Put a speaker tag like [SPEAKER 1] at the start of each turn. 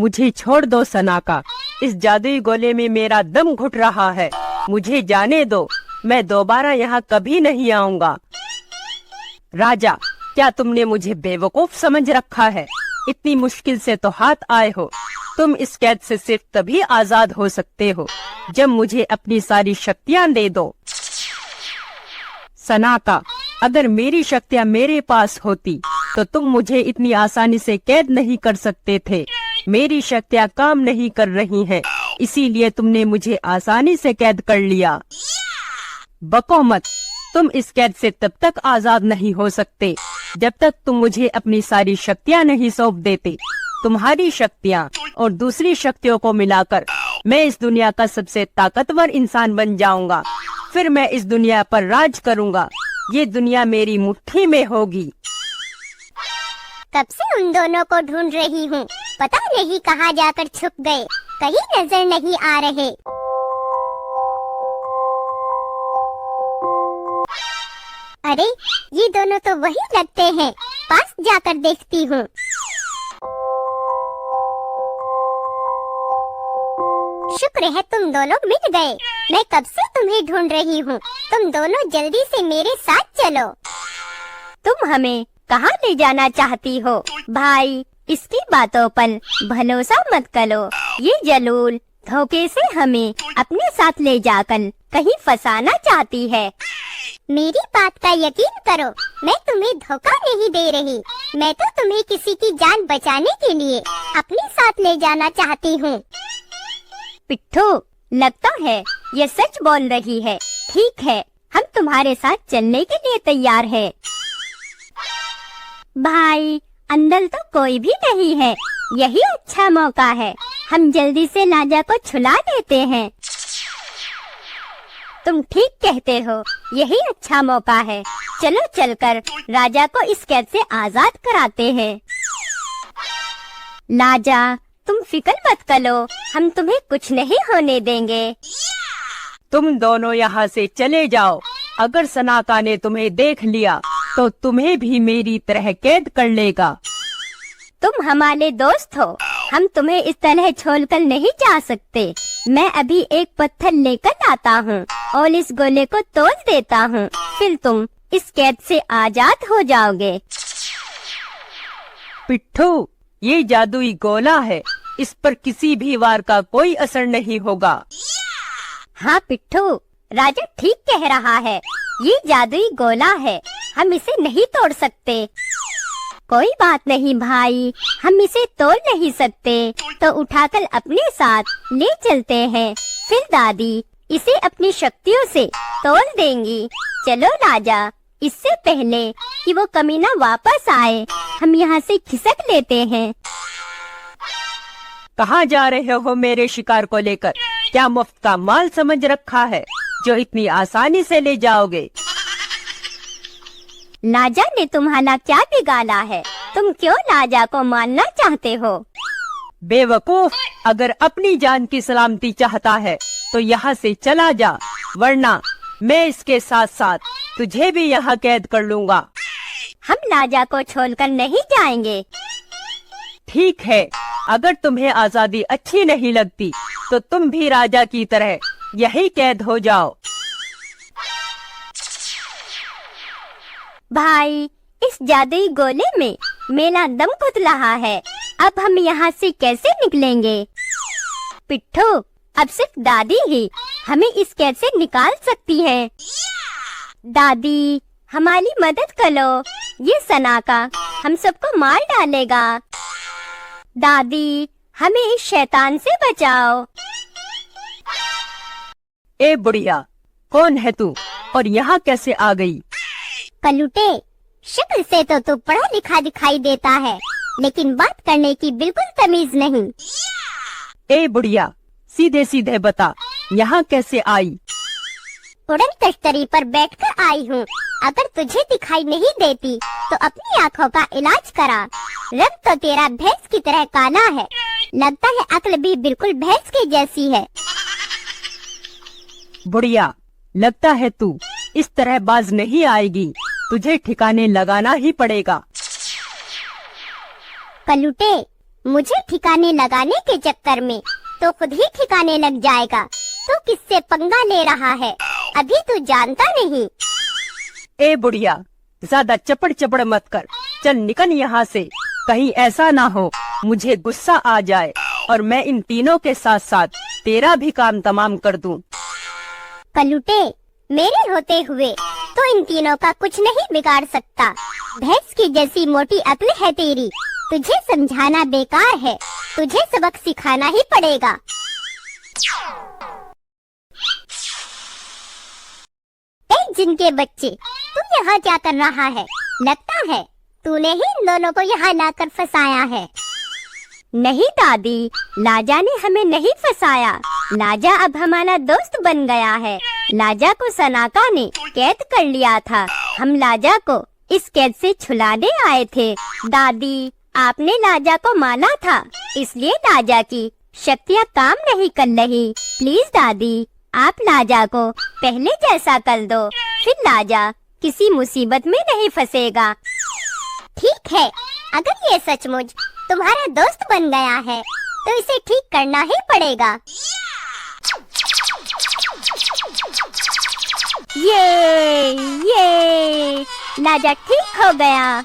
[SPEAKER 1] मुझे छोड़ दो सनाका, इस जादुई गोले में मेरा दम घुट रहा है। मुझे जाने दो, मैं दोबारा यहाँ कभी नहीं आऊँगा। राजा, क्या तुमने मुझे बेवकूफ समझ रखा है? इतनी मुश्किल से तो हाथ आए हो। तुम इस कैद से सिर्फ तभी आजाद हो सकते हो जब मुझे अपनी सारी शक्तियाँ दे दो। सनाका, अगर मेरी शक्तियाँ मेरे पास होती तो तुम मुझे इतनी आसानी से कैद नहीं कर सकते थे। मेरी शक्तियाँ काम नहीं कर रही हैं, इसीलिए तुमने मुझे आसानी से कैद कर लिया। बको मत, तुम इस कैद से तब तक आजाद नहीं हो सकते जब तक तुम मुझे अपनी सारी शक्तियाँ नहीं सौंप देते। तुम्हारी शक्तियाँ और दूसरी शक्तियों को मिलाकर मैं इस दुनिया का सबसे ताकतवर इंसान बन जाऊंगा। फिर मैं इस दुनिया पर राज करूंगा। ये दुनिया मेरी मुट्ठी में होगी।
[SPEAKER 2] कब से उन दोनों को ढूंढ रही हूँ, पता नहीं कहाँ जाकर छुप गए, कहीं नजर नहीं आ रहे। अरे, ये दोनों तो वही लगते हैं, पास जाकर देखती हूँ। शुक्र है तुम दोनों मिल गए। मैं कब से तुम्हें ढूंढ रही हूँ। तुम दोनों जल्दी से मेरे साथ चलो।
[SPEAKER 3] तुम हमें कहाँ ले जाना चाहती हो? भाई, इसकी बातों पर भरोसा मत करो। ये जलूल धोखे से हमें अपने साथ ले जाकर कहीं फंसाना चाहती है।
[SPEAKER 2] मेरी बात का यकीन करो, मैं तुम्हें धोखा नहीं दे रही। मैं तो तुम्हें किसी की जान बचाने के लिए अपने साथ ले जाना चाहती हूँ।
[SPEAKER 3] पिट्ठू, लगता है ये सच बोल रही है। ठीक है, हम तुम्हारे साथ चलने के लिए तैयार हैं। भाई, अंदर तो कोई भी नहीं है। यही अच्छा मौका है, हम जल्दी से राजा को छुड़ा देते हैं। तुम ठीक कहते हो, यही अच्छा मौका है। चलो चलकर राजा को इस कैद से आजाद कराते हैं। राजा, तुम फिक्र मत करो, हम तुम्हें कुछ नहीं होने देंगे।
[SPEAKER 1] तुम दोनों यहाँ से चले जाओ। अगर सनाका ने तुम्हें देख लिया तो तुम्हें भी मेरी तरह कैद कर लेगा।
[SPEAKER 3] तुम हमारे दोस्त हो, हम तुम्हें इस तरह छोड़कर नहीं जा सकते। मैं अभी एक पत्थर लेकर आता हूँ और इस गोले को तोड़ देता हूँ, फिर तुम इस कैद से आजाद हो जाओगे।
[SPEAKER 1] पिट्ठू, ये जादुई गोला है, इस पर किसी भी वार का कोई असर नहीं होगा।
[SPEAKER 3] हाँ पिट्ठू, राजा ठीक कह रहा है। ये जादुई गोला है, हम इसे नहीं तोड़ सकते। कोई बात नहीं भाई, हम इसे तोड़ नहीं सकते तो उठाकर अपने साथ ले चलते हैं। फिर दादी इसे अपनी शक्तियों से तोड़ देंगी। चलो राजा, इससे पहले कि वो कमीना वापस आए, हम यहाँ से खिसक लेते हैं।
[SPEAKER 1] कहाँ जा रहे हो मेरे शिकार को लेकर? क्या मुफ्त का माल समझ रखा है जो इतनी आसानी से ले जाओगे?
[SPEAKER 3] राजा ने तुम्हारा क्या बिगाड़ा है? तुम क्यों राजा को मारना चाहते हो?
[SPEAKER 1] बेवकूफ, अगर अपनी जान की सलामती चाहता है तो यहाँ से चला जा, वरना मैं इसके साथ साथ तुझे भी यहाँ कैद कर लूँगा।
[SPEAKER 3] हम राजा को छोड़कर नहीं जाएंगे।
[SPEAKER 1] ठीक है, अगर तुम्हें आजादी अच्छी नहीं लगती तो तुम भी राजा की तरह यही कैद हो जाओ।
[SPEAKER 3] भाई, इस जादुई गोले में मेरा दम घुट रहा है। अब हम यहाँ से कैसे निकलेंगे? पिट्ठू, अब सिर्फ दादी ही हमें इस कैद से निकाल सकती है। दादी, हमारी मदद करो, ये सनाका हम सबको मार डालेगा। दादी, हमें इस शैतान से बचाओ।
[SPEAKER 1] ए बुढ़िया, कौन है तू और यहाँ कैसे आ गई?
[SPEAKER 2] कलूटे, शक्ल से तो तू पढ़ा लिखा दिखाई देता है, लेकिन बात करने की बिल्कुल तमीज नहीं।
[SPEAKER 1] ए बुढ़िया, सीधे सीधे बता, यहाँ कैसे आई?
[SPEAKER 2] उड़न तश्तरी पर बैठकर आई हूँ। अगर तुझे दिखाई नहीं देती तो अपनी आँखों का इलाज करा। रंग तो तेरा भैंस की तरह काला है, लगता है अक्ल भी बिल्कुल भैंस की जैसी है।
[SPEAKER 1] बुढ़िया, लगता है तू इस तरह बाज नहीं आएगी, तुझे ठिकाने लगाना ही पड़ेगा।
[SPEAKER 2] कलूटे, मुझे ठिकाने लगाने के चक्कर में तो खुद ही ठिकाने लग जाएगा। तू किससे पंगा ले रहा है, अभी तू जानता नहीं।
[SPEAKER 1] ए बुढ़िया, ज्यादा चपड़ चपड़ मत कर, चल निकल यहाँ से। कहीं ऐसा ना हो मुझे गुस्सा आ जाए और मैं इन तीनों के साथ साथ तेरा भी काम तमाम कर दूं।
[SPEAKER 2] कलुटे, मेरे होते हुए तो इन तीनों का कुछ नहीं बिगाड़ सकता। भैंस की जैसी मोटी अक्ल है तेरी, तुझे समझाना बेकार है, तुझे सबक सिखाना ही पड़ेगा। ए जिनके बच्चे, तू यहाँ क्या कर रहा है? लगता है तूने ही इन दोनों को यहाँ लाकर फंसाया है।
[SPEAKER 3] नहीं दादी, लाजा ने हमें नहीं फंसाया। लाजा अब हमारा दोस्त बन गया है। लाजा को सनाका ने कैद कर लिया था। हम लाजा को इस कैद से छुड़ाने आए थे। दादी, आपने लाजा को माना था, इसलिए लाजा की शक्तियाँ काम नहीं कर रही। प्लीज दादी, आप लाजा को पहले जैसा कर दो, फिर लाजा किसी मुसीबत में नहीं फंसेगा।
[SPEAKER 2] ठीक है, अगर ये सचमुच तुम्हारा दोस्त बन गया है तो इसे ठीक करना ही पड़ेगा।
[SPEAKER 3] ये लाजा ठीक हो गया।